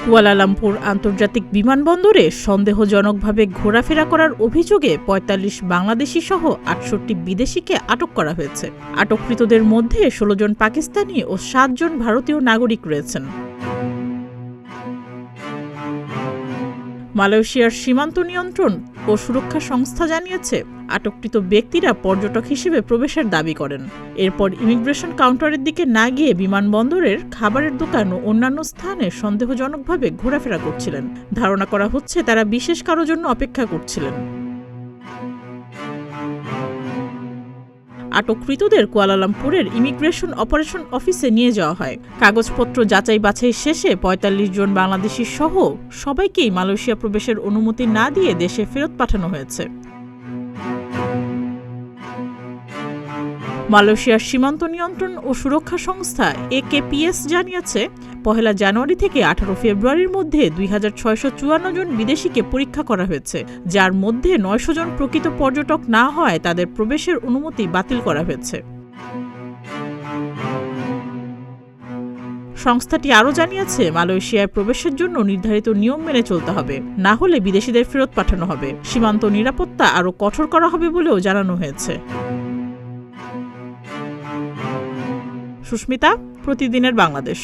Kuala Lumpur আন্তর্জাতিক বিমানবন্দরে সন্দেহজনকভাবে ঘোরাফেরা করার অভিযোগে ৪৫ বাংলাদেশি সহ ৬৮ বিদেশিকে আটক করা হয়েছে। আটককৃতদের মধ্যে ১৬ জন পাকিস্তানি ও ৭ জন ভারতীয় নাগরিক রয়েছেন। মালয়েশিয়ার সীমান্ত নিয়ন্ত্রণ ও সুরক্ষা সংস্থা জানিয়েছে, আটককৃত ব্যক্তিরা পর্যটক হিসেবে প্রবেশের দাবি করেন। এরপর ইমিগ্রেশন কাউন্টারের দিকে না গিয়ে বিমানবন্দরের খাবারের দোকান ও অন্যান্য স্থানে সন্দেহজনকভাবে ঘোরাফেরা করছিলেন। ধারণা করা হচ্ছে তারা বিশেষ কারোর জন্য অপেক্ষা করছিলেন। আটককৃতদের কুয়ালালামপুরের ইমিগ্রেশন অপারেশন অফিসে নিয়ে যাওয়া হয়। কাগজপত্র যাচাই বাছাই শেষে ৪৫ জন বাংলাদেশি সহ সবাইকেই মালয়েশিয়া প্রবেশের অনুমতি না দিয়ে দেশে ফেরত পাঠানো হয়েছে। মালয়েশিয়ার সীমান্ত নিয়ন্ত্রণ ও সুরক্ষা সংস্থা AKPS জানিয়েছে, ১ জানুয়ারি থেকে ১৮ ফেব্রুয়ারির মধ্যে ২৬৫৪ জন বিদেশিকে পরীক্ষা করা হয়েছে, যার মধ্যে ৯০০ জন প্রকৃত পর্যটক না হওয়ায় তাদের প্রবেশের অনুমতি বাতিল করা হয়েছে। সংস্থাটি আরও জানিয়েছে, মালয়েশিয়ায় প্রবেশের জন্য নির্ধারিত নিয়ম মেনে চলতে হবে, না হলে বিদেশিদের ফেরত পাঠানো হবে। সীমান্ত নিরাপত্তা আরও কঠোর করা হবে বলেও জানানো হয়েছে। সুস্মিতা, প্রতিদিনের বাংলাদেশ।